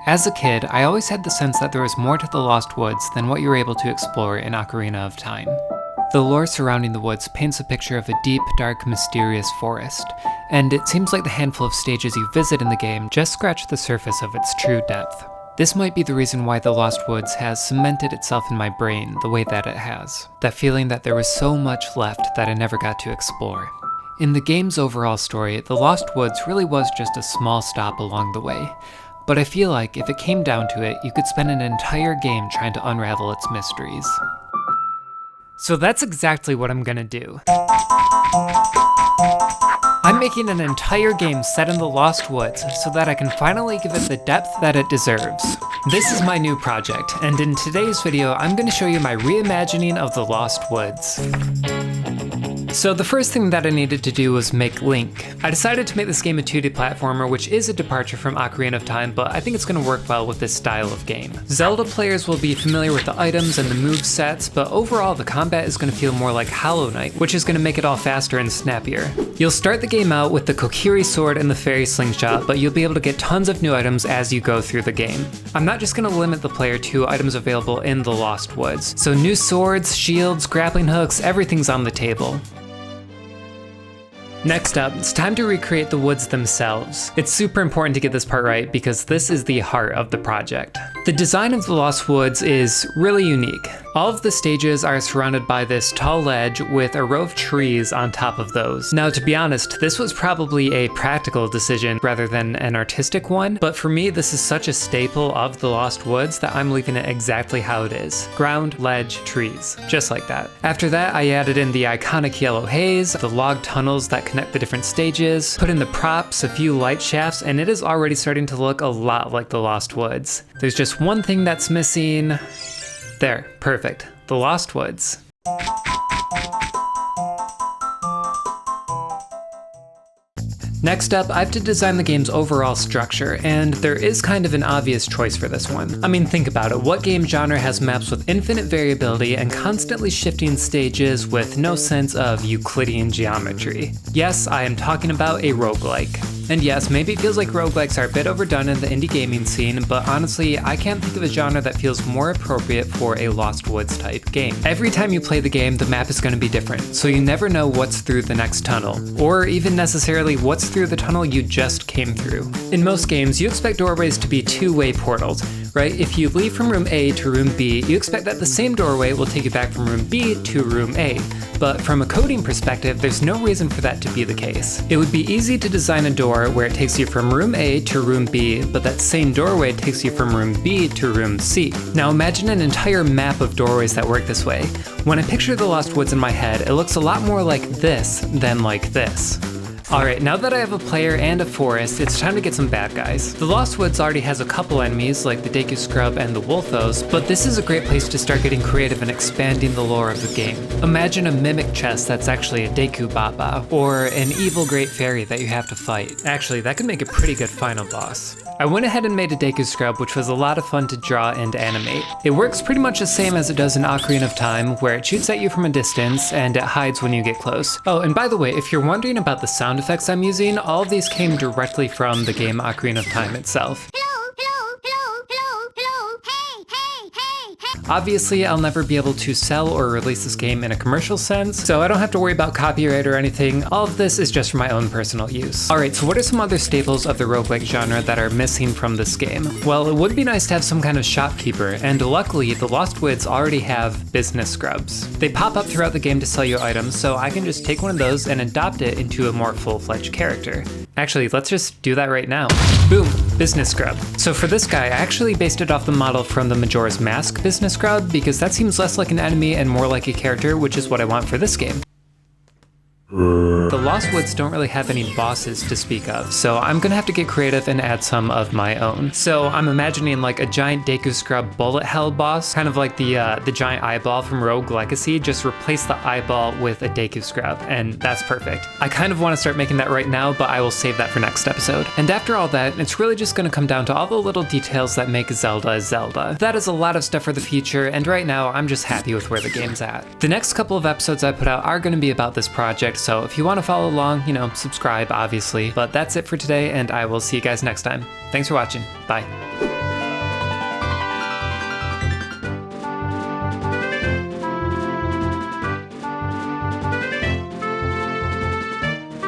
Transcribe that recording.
As a kid, I always had the sense that there was more to the Lost Woods than what you were able to explore in Ocarina of Time. The lore surrounding the woods paints a picture of a deep, dark, mysterious forest, and it seems like the handful of stages you visit in the game just scratch the surface of its true depth. This might be the reason why the Lost Woods has cemented itself in my brain the way that it has. That feeling that there was so much left that I never got to explore. In the game's overall story, the Lost Woods really was just a small stop along the way, but I feel like if it came down to it, you could spend an entire game trying to unravel its mysteries. So that's exactly what I'm gonna do. I'm making an entire game set in the Lost Woods so that I can finally give it the depth that it deserves. This is my new project, and in today's video, I'm going to show you my reimagining of the Lost Woods. So the first thing that I needed to do was make Link. I decided to make this game a 2D platformer, which is a departure from Ocarina of Time, but I think it's going to work well with this style of game. Zelda players will be familiar with the items and the move sets, but overall the combat is going to feel more like Hollow Knight, which is going to make it all faster and snappier. You'll start the game out with the Kokiri sword and the fairy slingshot, but you'll be able to get tons of new items as you go through the game. I'm not just going to limit the player to items available in the Lost Woods, so new swords, shields, grappling hooks, everything's on the table. Next up, it's time to recreate the woods themselves. It's super important to get this part right because this is the heart of the project. The design of the Lost Woods is really unique. All of the stages are surrounded by this tall ledge with a row of trees on top of those. Now, to be honest, this was probably a practical decision rather than an artistic one, but for me, this is such a staple of the Lost Woods that I'm leaving it exactly how it is. Ground, ledge, trees, just like that. After that, I added in the iconic yellow haze, the log tunnels that connect the different stages, put in the props, a few light shafts, and it is already starting to look a lot like the Lost Woods. There's just one thing that's missing. There, perfect. The Lost Woods. Next up, I have to design the game's overall structure, and there is kind of an obvious choice for this one. I mean, think about it. What game genre has maps with infinite variability and constantly shifting stages with no sense of Euclidean geometry? Yes, I am talking about a roguelike. And yes, maybe it feels like roguelikes are a bit overdone in the indie gaming scene, but honestly, I can't think of a genre that feels more appropriate for a Lost Woods type game. Every time you play the game, the map is going to be different, so you never know what's through the next tunnel, or even necessarily what's through the tunnel you just came through. In most games, you expect doorways to be two-way portals, right? If you leave from room A to room B, you expect that the same doorway will take you back from room B to room A. But from a coding perspective, there's no reason for that to be the case. It would be easy to design a door where it takes you from room A to room B, but that same doorway takes you from room B to room C. Now imagine an entire map of doorways that work this way. When I picture the Lost Woods in my head, it looks a lot more like this than like this. Alright, now that I have a player and a forest, it's time to get some bad guys. The Lost Woods already has a couple enemies, like the Deku Scrub and the Wolfos, but this is a great place to start getting creative and expanding the lore of the game. Imagine a mimic chest that's actually a Deku Baba, or an evil great fairy that you have to fight. Actually, that could make a pretty good final boss. I went ahead and made a Deku Scrub, which was a lot of fun to draw and animate. It works pretty much the same as it does in Ocarina of Time, where it shoots at you from a distance and it hides when you get close. Oh, and by the way, if you're wondering about the sound effects I'm using, all of these came directly from the game Ocarina of Time itself. Obviously, I'll never be able to sell or release this game in a commercial sense, so I don't have to worry about copyright or anything. All of this is just for my own personal use. Alright, so what are some other staples of the roguelike genre that are missing from this game? Well, it would be nice to have some kind of shopkeeper, and luckily, the Lost Woods already have business scrubs. They pop up throughout the game to sell you items, so I can just take one of those and adopt it into a more full-fledged character. Actually, let's just do that right now. Boom, business scrub. So for this guy, I actually based it off the model from the Majora's Mask business scrub because that seems less like an enemy and more like a character, which is what I want for this game. The Lost Woods don't really have any bosses to speak of, so I'm gonna have to get creative and add some of my own. So I'm imagining like a giant Deku Scrub bullet hell boss, kind of like the giant eyeball from Rogue Legacy, just replace the eyeball with a Deku Scrub, and that's perfect. I kind of want to start making that right now, but I will save that for next episode. And after all that, it's really just gonna come down to all the little details that make Zelda Zelda. That is a lot of stuff for the future, and right now I'm just happy with where the game's at. The next couple of episodes I put out are gonna be about this project, so if you want to follow along, subscribe obviously. But that's it for today, and I will see you guys next time. Thanks for watching. Bye.